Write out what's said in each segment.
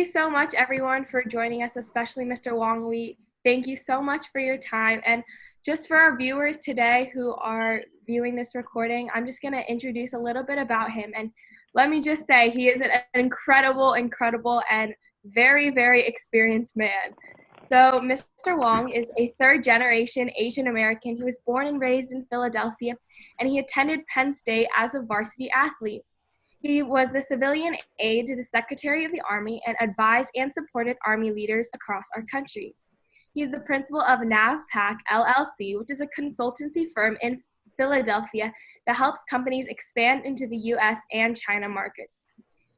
so much, everyone, for joining us, especially Mr. Wong. We thank you so much for your time. And just for our viewers today who are viewing this recording, I'm just going to introduce a little bit about him. And let me just say, he is an incredible, and very, very experienced man. So Mr. Wong is a third-generation Asian American. He was born and raised in Philadelphia, and he attended Penn State as a varsity athlete. He was the civilian aide to the Secretary of the Army and advised and supported Army leaders across our country. He is the principal of NAVPAC LLC, which is a consultancy firm in Philadelphia that helps companies expand into the U.S. and China markets.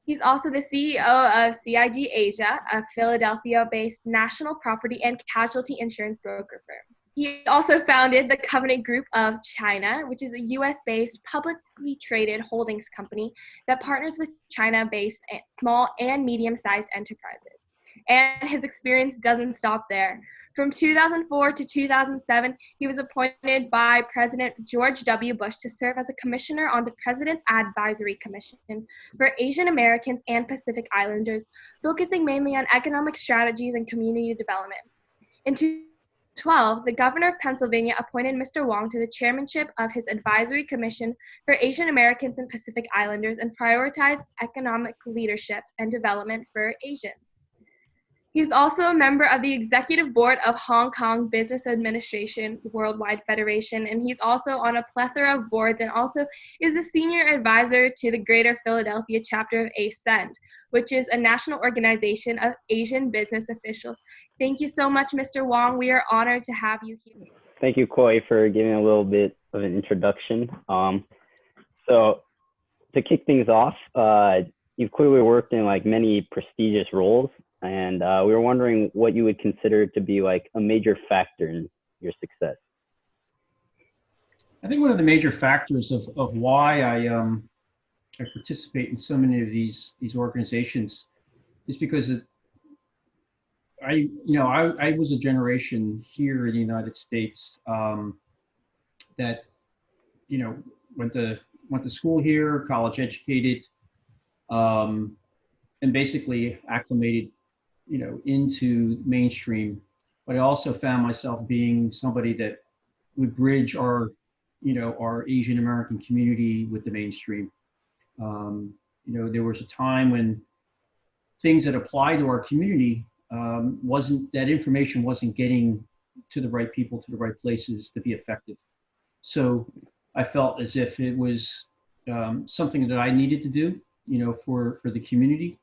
He's also the CEO of CIG Asia, a Philadelphia-based national property and casualty insurance broker firm. He also founded the Covenant Group of China, which is a U.S.-based publicly traded holdings company that partners with China-based small and medium-sized enterprises. And his experience doesn't stop there. From 2004 to 2007, he was appointed by President George W. Bush to serve as a commissioner on the President's Advisory Commission for Asian Americans and Pacific Islanders, focusing mainly on economic strategies and community development. In 2012, the governor of Pennsylvania appointed Mr. Wong to the chairmanship of his Advisory Commission for Asian Americans and Pacific Islanders and prioritized economic leadership and development for Asians. He's also a member of the executive board of Hong Kong Business Administration Worldwide Federation, and he's also on a plethora of boards and also is the senior advisor to the Greater Philadelphia chapter of AANN, which is a national organization of Asian business officials. Thank you so much, Mr. Wong. We are honored to have you here. Thank you, Koi, for giving a little bit of an introduction. So to kick things off, you've clearly worked in like many prestigious roles. And we were wondering what you would consider to be like a major factor in your success. I think one of the major factors of why I participate in so many of these organizations is because I was a generation here in the United States that went to school here, college educated, and basically acclimated into mainstream, but I also found myself being somebody that would bridge our Asian American community with the mainstream. There was a time when things that apply to our community that information wasn't getting to the right people, to the right places to be effective. So I felt as if it was something that I needed to do, for the community.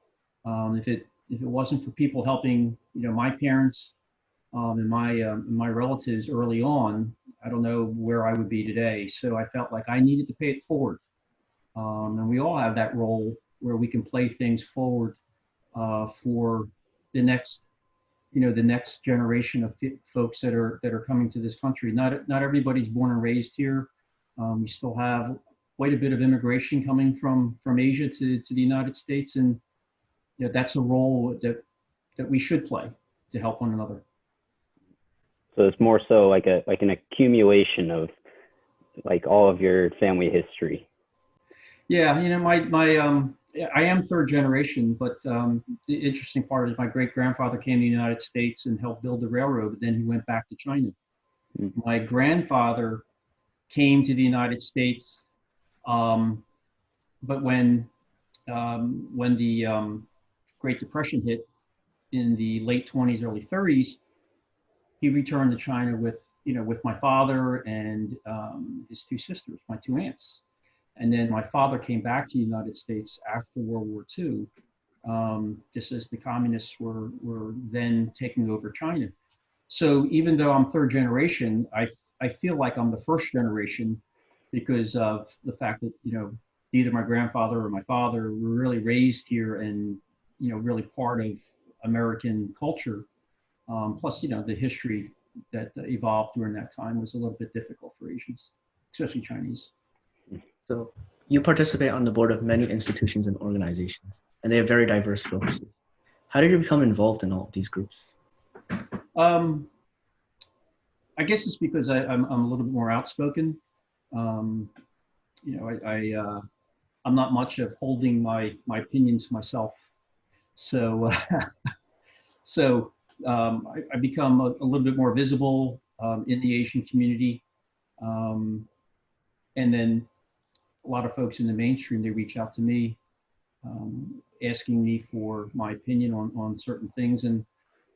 If it wasn't for people helping, my parents and my relatives early on, I don't know where I would be today. So I felt like I needed to pay it forward. And we all have that role where we can play things forward for the next generation of folks that are coming to this country. Not everybody's born and raised here. We still have quite a bit of immigration coming from Asia to the United States, and that's a role that we should play to help one another. So it's more so like an accumulation of like all of your family history. Yeah, I am third generation, but the interesting part is my great grandfather came to the United States and helped build the railroad, but then he went back to China. Mm-hmm. My grandfather came to the United States, but when the Great Depression hit in the late 20s, early 30s, he returned to China with my father and his two sisters, my two aunts. And then my father came back to the United States after World War II, just as the communists were then taking over China. So even though I'm third generation, I feel like I'm the first generation because of the fact that, either my grandfather or my father were really raised here and, really part of American culture. Plus, the history that evolved during that time was a little bit difficult for Asians, especially Chinese. So you participate on the board of many institutions and organizations, and they have very diverse focuses. How did you become involved in all of these groups? I guess it's because I'm a little bit more outspoken. I'm not much of holding my opinions to myself. So, so I become a little bit more visible in the Asian community. Um, and then a lot of folks in the mainstream, they reach out to me, asking me for my opinion on certain things. And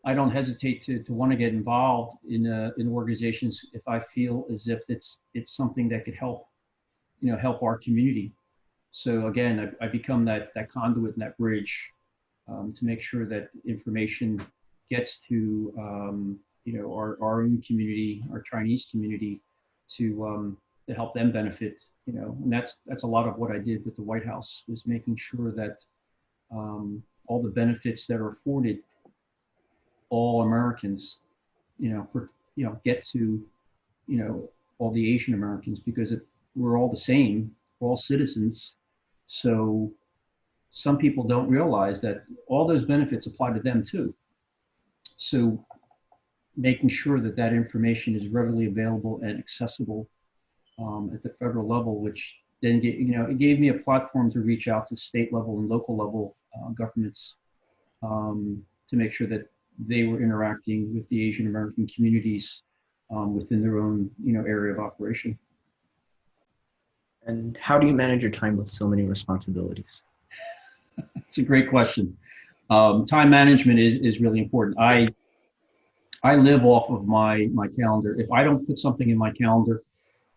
I don't hesitate to want to get involved in organizations if I feel as if it's something that could help, help our community. So again, I become that conduit and that bridge to make sure that information gets to our own community, our Chinese community, to help them benefit. And that's a lot of what I did with the White House, was making sure that all the benefits that are afforded all Americans, get to all the Asian Americans, because we're all the same, we're all citizens. So some people don't realize that all those benefits apply to them too. So making sure that that information is readily available and accessible at the federal level, which then it gave me a platform to reach out to state level and local level governments to make sure that they were interacting with the Asian American communities within their own area of operation. And how do you manage your time with so many responsibilities? It's a great question. Time management is really important. I live off of my calendar. If I don't put something in my calendar,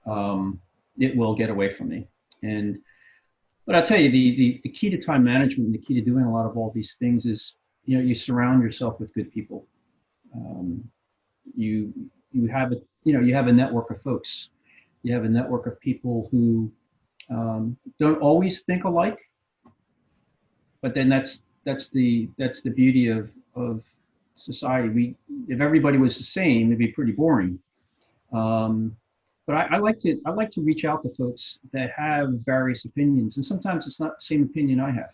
it will get away from me. But I'll tell you, the key to time management and the key to doing a lot of all these things is, you surround yourself with good people. You have a network of folks. You have a network of people who don't always think alike, but then that's the beauty of society. If everybody was the same, it'd be pretty boring. But I like to reach out to folks that have various opinions, and sometimes it's not the same opinion I have,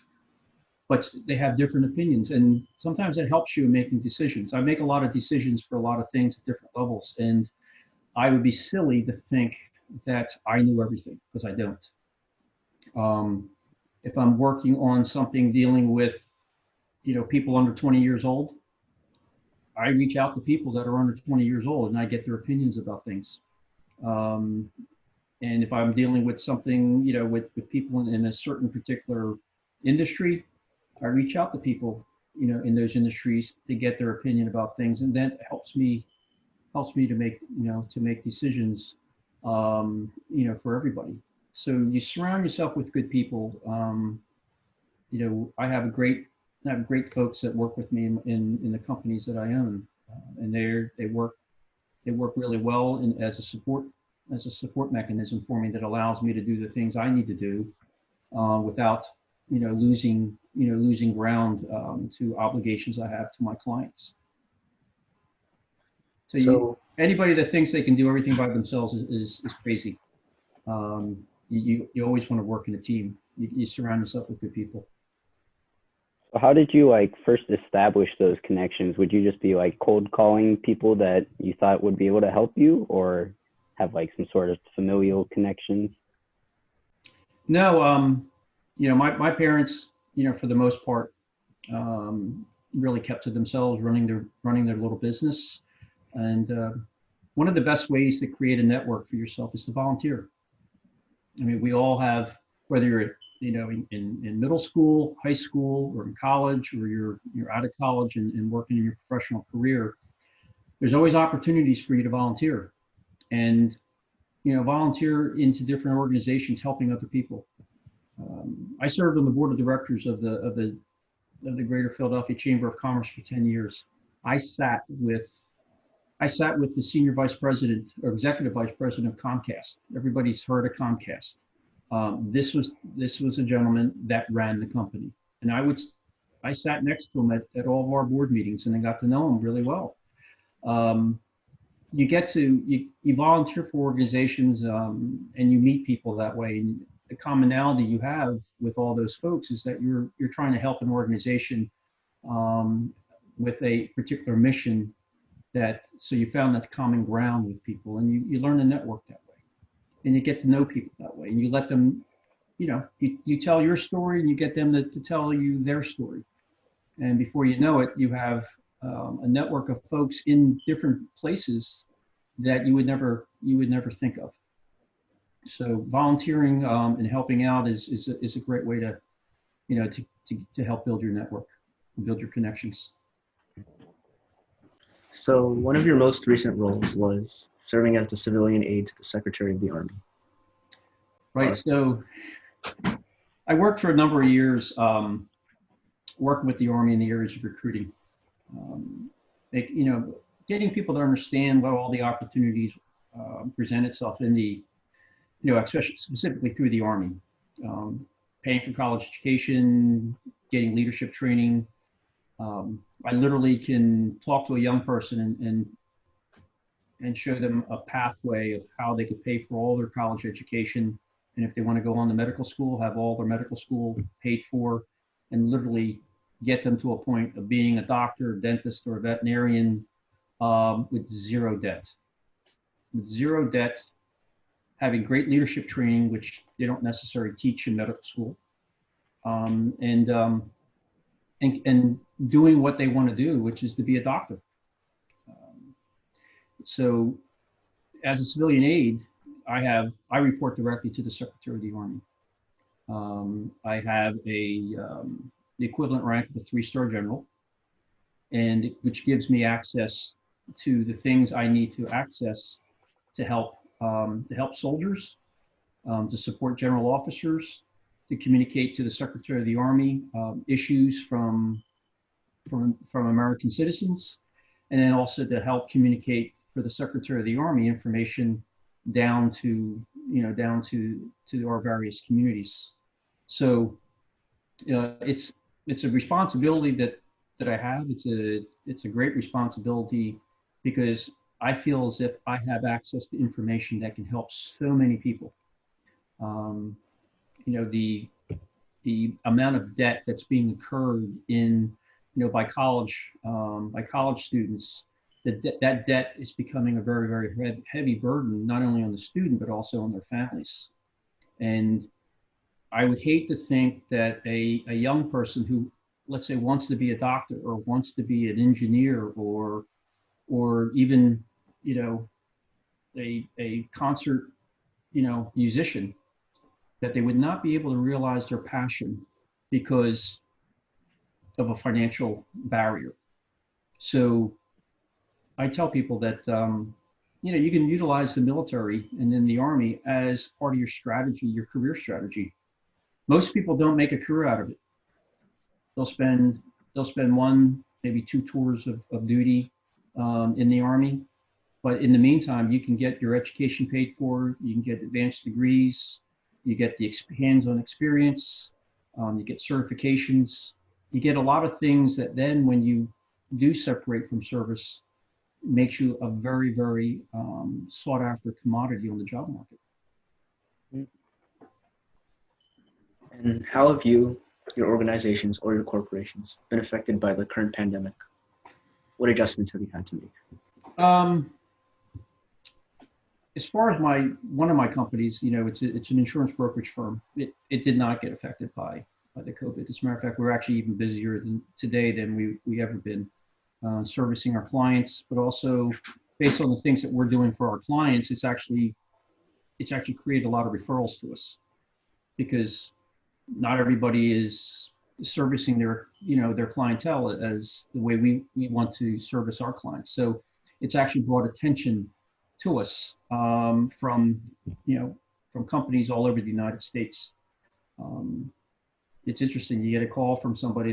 but they have different opinions, and sometimes it helps you in making decisions. I make a lot of decisions for a lot of things at different levels, and I would be silly to think that I knew everything, because I don't. If I'm working on something dealing with, people under 20 years old, I reach out to people that are under 20 years old and I get their opinions about things. And if I'm dealing with something, with people in a certain particular industry, I reach out to people, in those industries to get their opinion about things. And that helps me to make decisions, for everybody. So you surround yourself with good people. I have great folks that work with me in the companies that I own, and they work really well as a support mechanism for me that allows me to do the things I need to do without losing ground to obligations I have to my clients. So anybody that thinks they can do everything by themselves is crazy. You always want to work in a team. You surround yourself with good people. So how did you first establish those connections? Would you just be cold calling people that you thought would be able to help you, or have some sort of familial connections? No, my parents, for the most part, really kept to themselves, running their little business. And one of the best ways to create a network for yourself is to volunteer. I mean, we all have, whether you're in middle school, high school, or in college, or you're out of college and working in your professional career, there's always opportunities for you to volunteer, and volunteer into different organizations helping other people. I served on the board of directors of the Greater Philadelphia Chamber of Commerce for 10 years. I sat with the senior vice president or executive vice president of Comcast. Everybody's heard of Comcast. This was a gentleman that ran the company, and I sat next to him at all of our board meetings, and I got to know him really well. You volunteer for organizations, and you meet people that way. And the commonality you have with all those folks is that you're trying to help an organization with a particular mission. So you found that common ground with people, and you learn to network that way, and you get to know people that way, and you let them, you tell your story, and you get them to tell you their story, And before you know it, you have a network of folks in different places that you would never think of. So volunteering and helping out is a great way to, to help build your network, build your connections. So one of your most recent roles was serving as the civilian aide to the Secretary of the Army. Right. So I worked for a number of years working with the Army in the areas of recruiting. Getting people to understand what all the opportunities present itself in the, especially specifically through the Army. Paying for college education, getting leadership training. I literally can talk to a young person and show them a pathway of how they could pay for all their college education. And if they want to go on to medical school, have all their medical school paid for, and literally get them to a point of being a doctor, a dentist, or a veterinarian with zero debt. With zero debt, having great leadership training, which they don't necessarily teach in medical school, and doing what they want to do, which is to be a doctor. So as a civilian aide, I report directly to the Secretary of the Army. I have the equivalent rank of a 3-star general, and which gives me access to the things I need to access to help soldiers, to support general officers, to communicate to the Secretary of the Army issues from American citizens, and then also to help communicate for the Secretary of the Army information down to our various communities. So it's a responsibility that I have. It's a great responsibility because I feel as if I have access to information that can help so many people. The amount of debt that's being incurred by college students, that debt is becoming a very, very heavy burden, not only on the student, but also on their families. And I would hate to think that a young person who, let's say, wants to be a doctor or wants to be an engineer or even, a concert, musician, that they would not be able to realize their passion because of a financial barrier. So I tell people that, you can utilize the military and then the Army as part of your strategy, your career strategy. Most people don't make a career out of it. They'll spend 1, maybe 2 tours of duty in the Army. But in the meantime, you can get your education paid for, you can get advanced degrees, you get the hands-on experience, you get certifications, you get a lot of things that then when you do separate from service, makes you a very, very sought after commodity on the job market. And how have you, your organizations, or your corporations been affected by the current pandemic? What adjustments have you had to make? As far as one of my companies, it's an insurance brokerage firm. It did not get affected by the COVID. As a matter of fact, we're actually even busier today than we ever been, servicing our clients, but also based on the things that we're doing for our clients, it's actually created a lot of referrals to us because not everybody is servicing their clientele as the way we want to service our clients. So it's actually brought attention to us from companies all over the United States. It's interesting. You get a call from somebody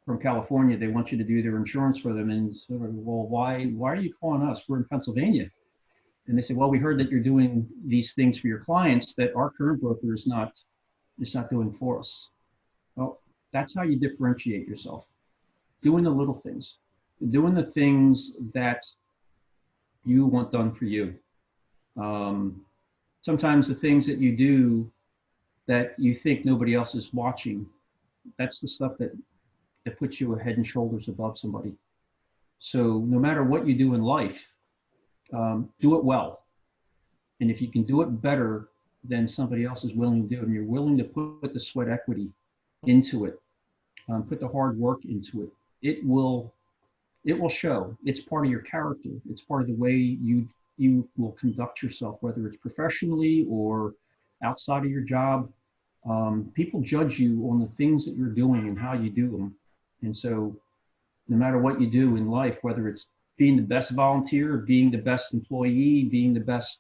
from California. They want you to do their insurance for them, and sort of, well, why are you calling us? We're in Pennsylvania. And they say, well, we heard that you're doing these things for your clients that our current broker is not doing for us. Well, that's how you differentiate yourself. Doing the little things, doing the things that you want done for you. Sometimes the things that you do that you think nobody else is watching, that's the stuff that puts you a head and shoulders above somebody. So no matter what you do in life, do it well. And if you can do it better than somebody else is willing to do, and you're willing to put the sweat equity into it, put the hard work into it, it will show. It's part of your character. It's part of the way you will conduct yourself, whether it's professionally or outside of your job. People judge you on the things that you're doing and how you do them. And so no matter what you do in life, whether it's being the best volunteer, being the best employee, being the best,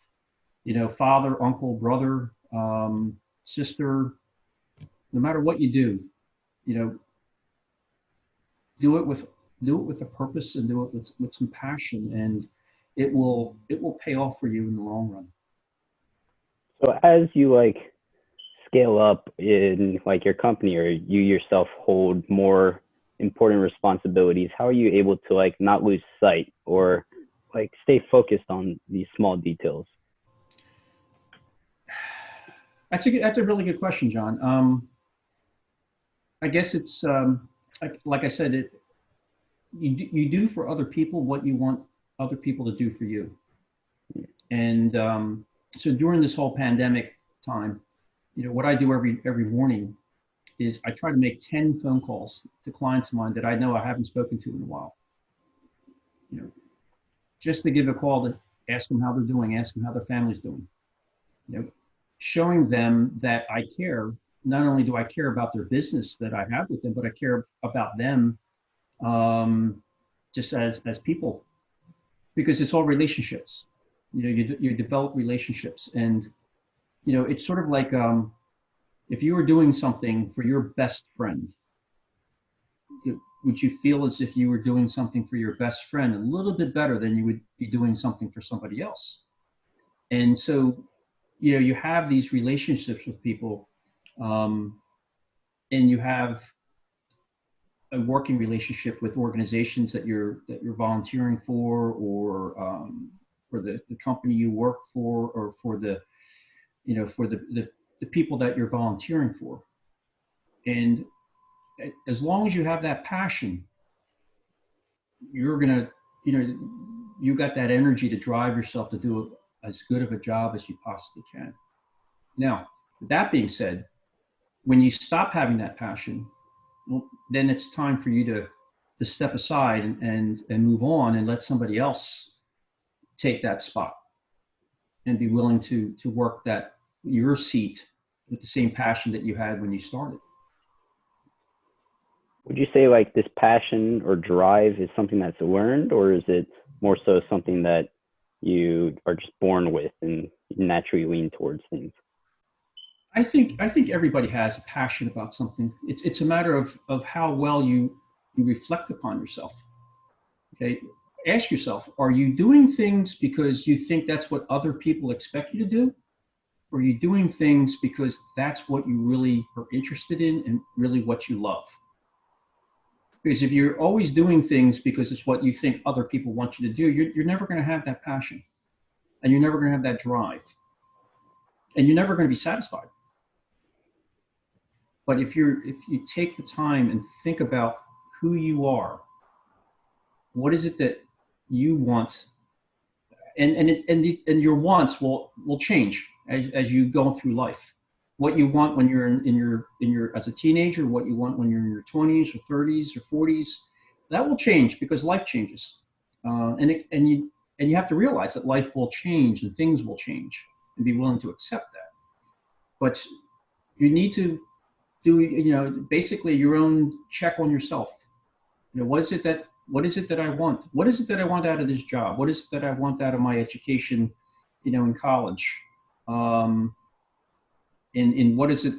father, uncle, brother, sister, no matter what you do, you know, do it with a purpose and do it with some passion, and it will pay off for you in the long run. So as you like scale up in like your company, or you yourself hold more important responsibilities, how are you able to like not lose sight or like stay focused on these small details? That's a really good question, John. I guess it's like I said, you do for other people what you want other people to do for you. And so during this whole pandemic time, what I do every morning is I try to make 10 phone calls to clients of mine that I know I haven't spoken to in a while. Just to give a call to ask them how they're doing, ask them how their family's doing. Showing them that I care. Not only do I care about their business that I have with them, but I care about them just as people, because it's all relationships. You develop relationships, and it's sort of like if you were doing something for your best friend, would you feel as if you were doing something for your best friend a little bit better than you would be doing something for somebody else? And so, you have these relationships with people, and you have a working relationship with organizations that you're volunteering for, or for the company you work for, or for the the people that you're volunteering for. And as long as you have that passion, you're gonna, you got that energy to drive yourself to do as good of a job as you possibly can. Now, with that being said, when you stop having that passion, well, then it's time for you to step aside and move on and let somebody else take that spot, and be willing to work your seat with the same passion that you had when you started. Would you say like this passion or drive is something that's learned, or is it more so something that you are just born with and naturally lean towards things? I think everybody has a passion about something. It's a matter of how well you reflect upon yourself. Okay, ask yourself: are you doing things because you think that's what other people expect you to do, or are you doing things because that's what you really are interested in and really what you love? Because if you're always doing things because it's what you think other people want you to do, you're never going to have that passion, and you're never going to have that drive, and you're never going to be satisfied. But if you take the time and think about who you are, what is it that you want, and your wants will change as you go through life. What you want when you're in your as a teenager, what you want when you're in your 20s or 30s or 40s, that will change because life changes, and you have to realize that life will change and things will change, and be willing to accept that. But you need to do basically your own check on yourself. What is it that I want? What is it that I want out of this job? What is it that I want out of my education, in college? And what is it?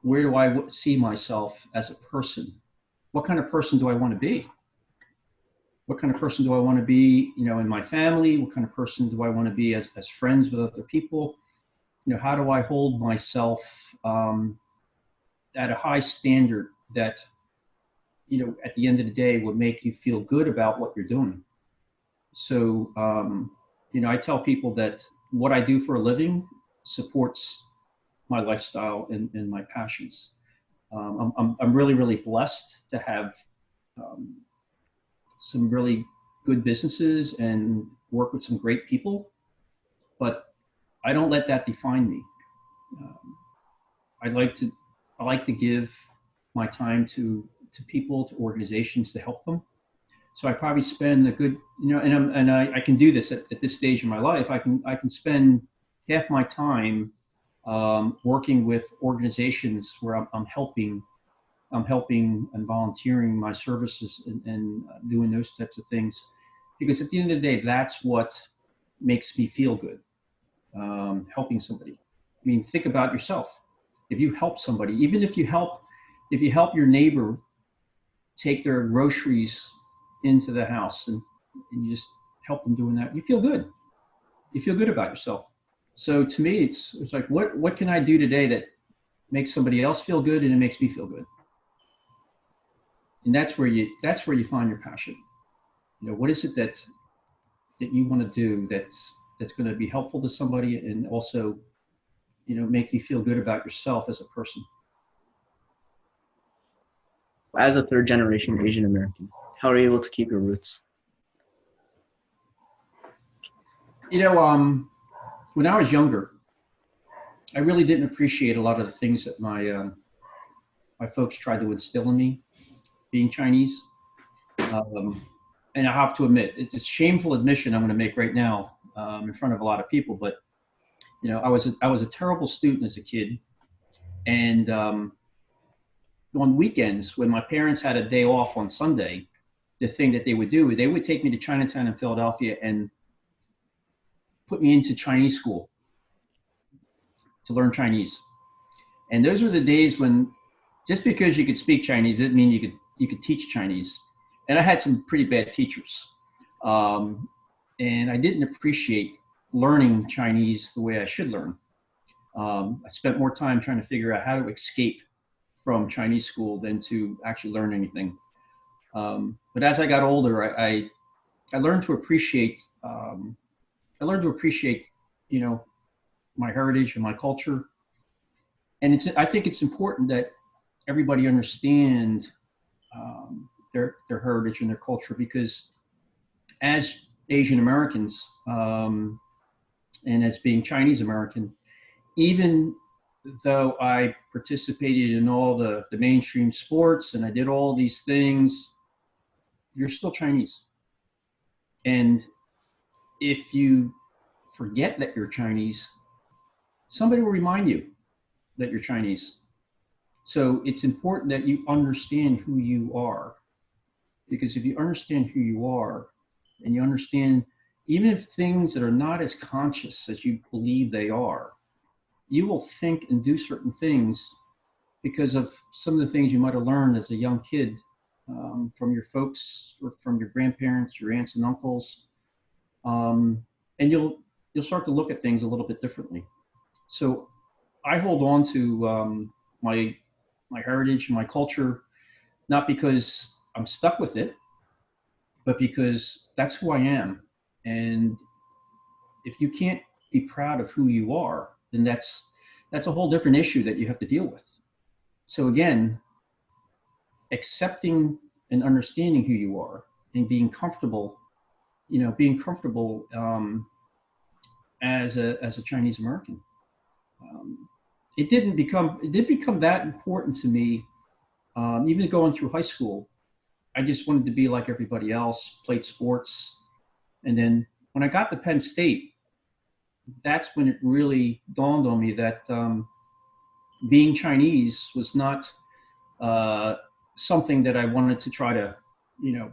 Where do I see myself as a person? What kind of person do I want to be? What kind of person do I want to be, in my family? What kind of person do I want to be as friends with other people? How do I hold myself at a high standard that, at the end of the day would make you feel good about what you're doing? So, I tell people that what I do for a living supports my lifestyle and my passions. I'm really, really blessed to have some really good businesses and work with some great people, but I don't let that define me. I like to give my time to to people, to organizations to help them. So I probably spend a good, and I can do this at this stage in my life. I can spend half my time working with organizations where I'm helping and volunteering my services and doing those types of things, because at the end of the day, that's what makes me feel good. Helping somebody. I mean, think about yourself. If you help somebody, even if you help your neighbor take their groceries into the house and you just help them doing that, you feel good. You feel good about yourself. So to me, it's like, what can I do today that makes somebody else feel good and it makes me feel good? And that's where you find your passion. What is it that you want to do that's going to be helpful to somebody and also, make you feel good about yourself as a person. As a third generation Asian American, how are you able to keep your roots? When I was younger, I really didn't appreciate a lot of the things that my folks tried to instill in me, being Chinese. And I have to admit, it's a shameful admission I'm going to make right now in front of a lot of people, but I was a terrible student as a kid, and on weekends when my parents had a day off on Sunday, the thing that they would do, they would take me to Chinatown in Philadelphia and put me into Chinese school to learn Chinese. And those were the days when just because you could speak Chinese didn't mean you could teach Chinese. And I had some pretty bad teachers, and I didn't appreciate learning Chinese the way I should learn. I spent more time trying to figure out how to escape from Chinese school than to actually learn anything. But as I got older, I learned to appreciate. My heritage and my culture. And I think it's important that everybody understand their heritage and their culture, because as Asian Americans and as being Chinese American, even though I participated in all the mainstream sports and I did all these things, you're still Chinese. And if you forget that you're Chinese, somebody will remind you that you're Chinese. So it's important that you understand who you are, because if you understand who you are and you understand, even if things that are not as conscious as you believe they are, you will think and do certain things because of some of the things you might have learned as a young kid from your folks or from your grandparents, your aunts and uncles, and you'll start to look at things a little bit differently. So I hold on to my heritage and my culture, not because I'm stuck with it, but because that's who I am. And if you can't be proud of who you are, then that's a whole different issue that you have to deal with. So again, accepting and understanding who you are and being comfortable as a Chinese American. It did become that important to me. Even going through high school, I just wanted to be like everybody else, played sports. And then when I got to Penn State, that's when it really dawned on me that being Chinese was not something that I wanted to try to,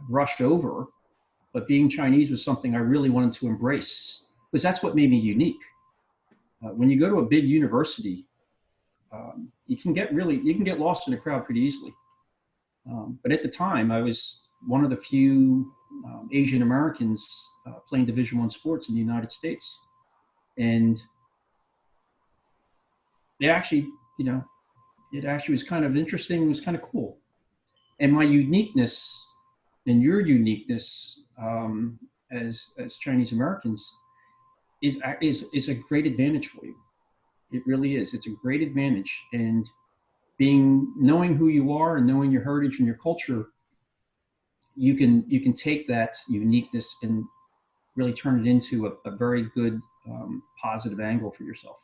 brush over, but being Chinese was something I really wanted to embrace, because that's what made me unique. When you go to a big university, you can get lost in a crowd pretty easily. But at the time, I was one of the few Asian Americans playing Division I sports in the United States, and it actually was kind of interesting. It was kind of cool, and my uniqueness and your uniqueness as Chinese Americans is a great advantage for you. It really is. It's a great advantage, and knowing who you are and knowing your heritage and your culture, you can take that uniqueness and really turn it into a very good positive angle for yourself.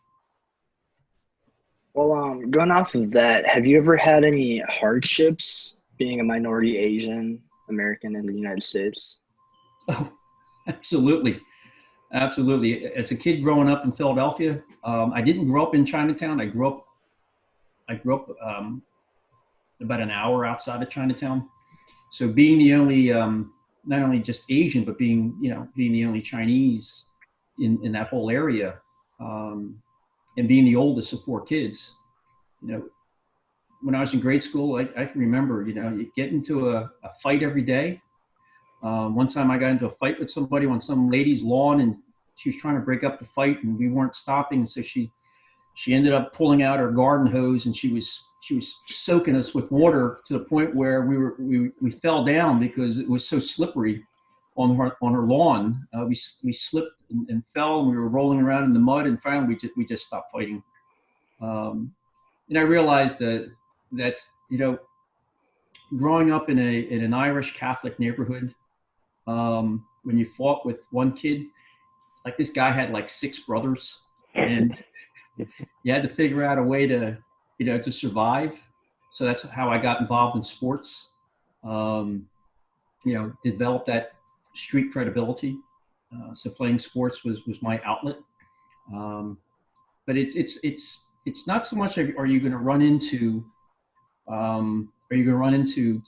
Well, going off of that, have you ever had any hardships being a minority Asian American in the United States? Oh, absolutely. Absolutely. As a kid growing up in Philadelphia, I didn't grow up in Chinatown. I grew up about an hour outside of Chinatown. So being the only, not only just Asian, but being the only Chinese in that whole area, and being the oldest of 4 kids, when I was in grade school, I can remember, you get into a fight every day. One time I got into a fight with somebody on some lady's lawn, and she was trying to break up the fight, and we weren't stopping. So she ended up pulling out her garden hose, and she was soaking us with water to the point where we fell down because it was so slippery on her lawn. We slipped and fell, and we were rolling around in the mud, and finally we just stopped fighting. And I realized that growing up in an Irish Catholic neighborhood, when you fought with one kid, like this guy had like 6 brothers, and you had to figure out a way to survive. So that's how I got involved in sports. Developed that street credibility. So playing sports was my outlet. But it's not so much are you going to run into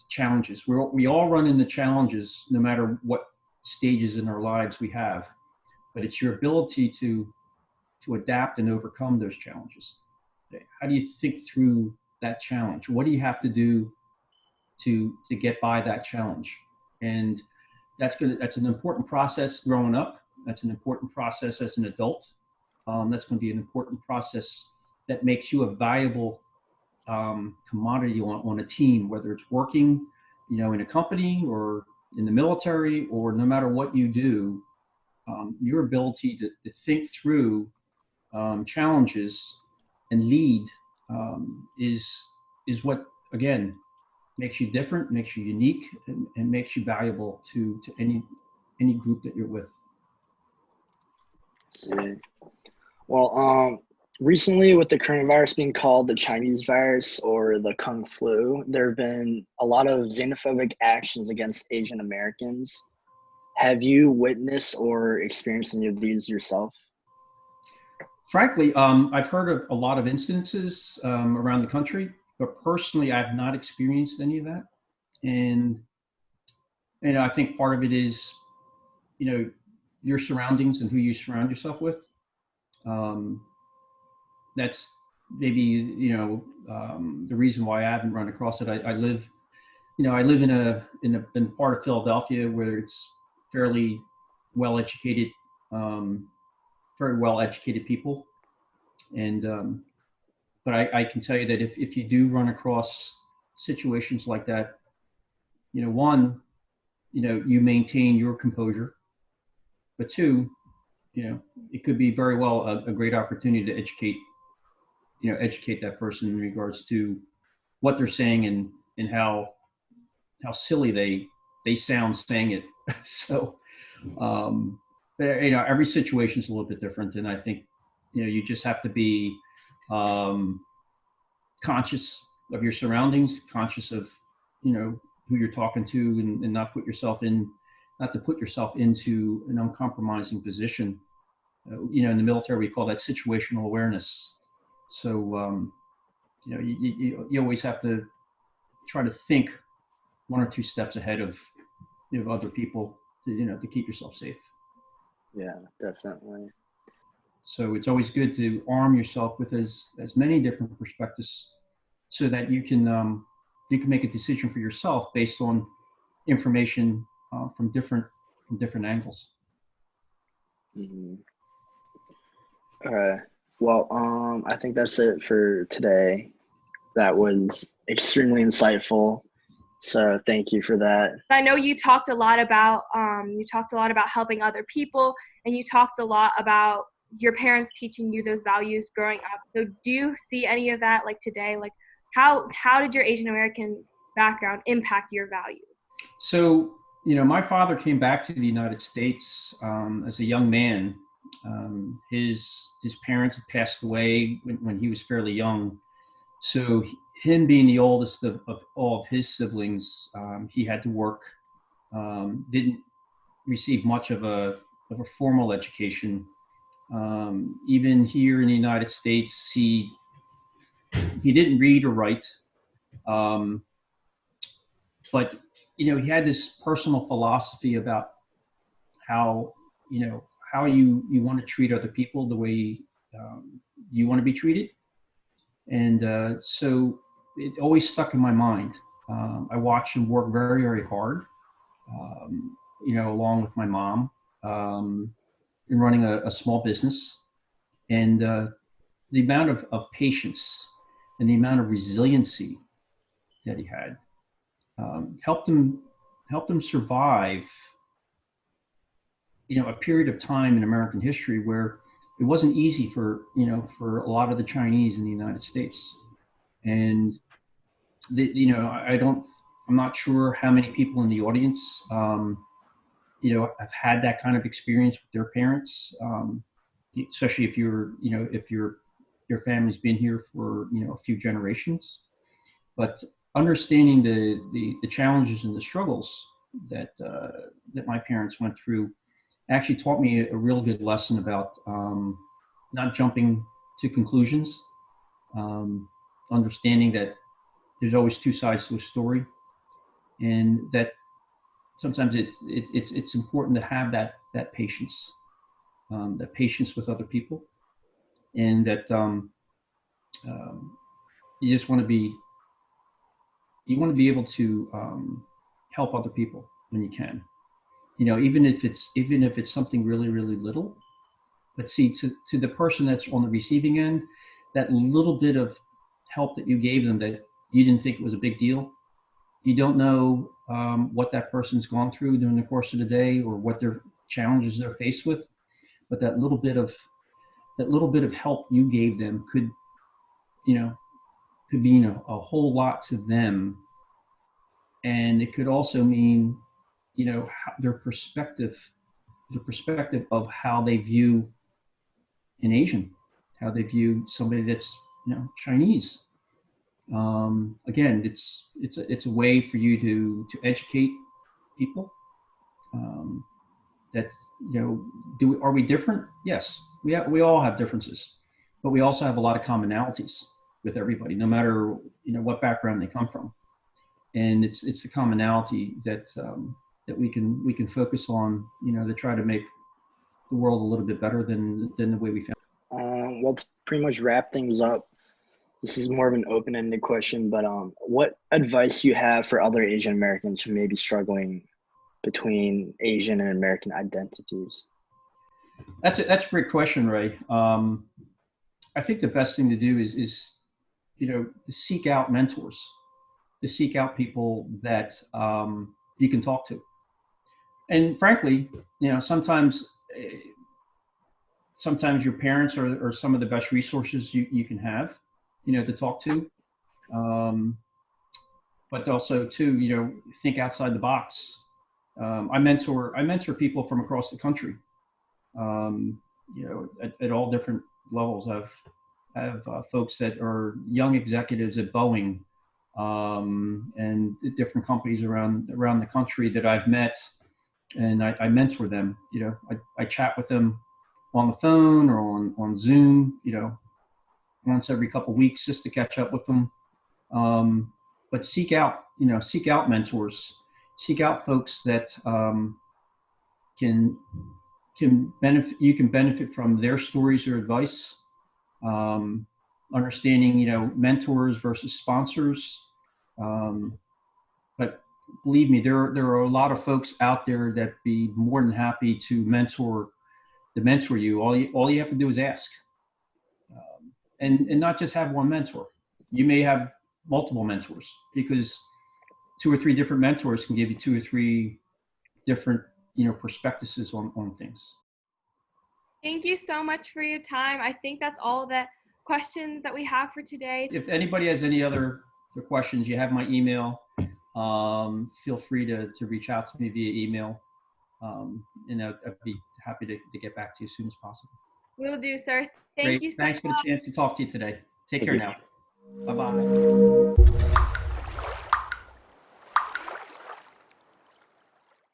challenges. We all run into challenges no matter what stages in our lives we have, but it's your ability to adapt and overcome those challenges. How do you think through that challenge? What do you have to do to get by that challenge? And that's an important process growing up. That's an important process as an adult. That's going to be an important process that makes you a valuable commodity on a team, whether it's working, in a company or in the military, or no matter what you do. Your ability to think through challenges and lead is what, again, makes you different, makes you unique, and makes you valuable to any group that you're with. Well, recently with the coronavirus being called the Chinese virus or the Kung flu, there have been a lot of xenophobic actions against Asian Americans. Have you witnessed or experienced any of these yourself? Frankly, I've heard of a lot of instances around the country, but personally, I've not experienced any of that. And I think part of it is, your surroundings and who you surround yourself with. That's maybe the reason why I haven't run across it. I live in part of Philadelphia where it's fairly well educated, very well educated people, and but I can tell you that if you do run across situations like that, one, you maintain your composure, but two, it could be very well a great opportunity to educate that person in regards to what they're saying and how silly they sound saying it. So, every situation is a little bit different, and I think you just have to be conscious of your surroundings, conscious of who you're talking to, and not to put yourself into an uncompromising position. In the military, we call that situational awareness. So, you always have to try to think 1 or 2 steps ahead of other people to keep yourself safe. Yeah, definitely. So it's always good to arm yourself with as many different perspectives, so that you can make a decision for yourself based on information from different angles. Mm-hmm. All right. Well, I think that's it for today. That was extremely insightful. So thank you for that. I know you talked a lot about helping other people, and you talked a lot about your parents teaching you those values growing up. So do you see any of that like today? Like how did your Asian American background impact your values? So, my father came back to the United States as a young man. His parents had passed away when he was fairly young. So him being the oldest of all of his siblings, he had to work, didn't receive much of a formal education. Even here in the United States, he didn't read or write, but he had this personal philosophy about how how you want to treat other people the way you want to be treated, and so it always stuck in my mind. I watched him work very, very hard, along with my mom, in running a small business, and the amount of patience and the amount of resiliency that he had helped him survive a period of time in American history where it wasn't easy for a lot of the Chinese in the United States. And I'm not sure how many people in the audience have had that kind of experience with their parents, especially if if your family's been here for a few generations. But understanding the challenges and the struggles that my parents went through actually taught me a real good lesson about not jumping to conclusions, understanding that there's always two sides to a story, and that sometimes it's important to have that patience, that patience with other people, and that you just want to be able to help other people when you can. Even if it's something really, really little, but see, to the person that's on the receiving end, that little bit of help that you gave them that you didn't think it was a big deal. You don't know what that person's gone through during the course of the day or what their challenges they're faced with, but that little bit of help you gave them could mean a whole lot to them, and it could also mean their perspective of how they view an Asian, how they view somebody that's Chinese. Again, it's a way for you to educate people. That are we different? Yes, we all have differences, but we also have a lot of commonalities with everybody, no matter what background they come from. And it's the commonality that we can focus on, to try to make the world a little bit better than the way we found. Well, to pretty much wrap things up, this is more of an open-ended question, but what advice you have for other Asian Americans who may be struggling between Asian and American identities? That's a great question, Ray. I think the best thing to do is to seek out mentors, to seek out people that you can talk to. And frankly, sometimes your parents are some of the best resources you can have, to talk to. But also too, think outside the box. I mentor people from across the country, at all different levels. I have folks that are young executives at Boeing, and different companies around the country that I've met, and I mentor them. I chat with them on the phone or on Zoom, once every couple of weeks, just to catch up with them. But seek out mentors, seek out folks that can benefit. You can benefit from their stories or advice. Understanding, mentors versus sponsors. But believe me, there are a lot of folks out there that be more than happy to mentor you. All you have to do is ask, and not just have one mentor. You may have multiple mentors, because 2 or 3 different mentors can give you 2 or 3 different perspectives on things. Thank you so much for your time. I think that's all the questions that we have for today. If anybody has any other questions, you have my email. Feel free to reach out to me via email, and I'd be happy to get back to you as soon as possible. Will do, sir. Thank Great. you so Thanks much. for the chance to talk to you today. Take care now. Bye-bye.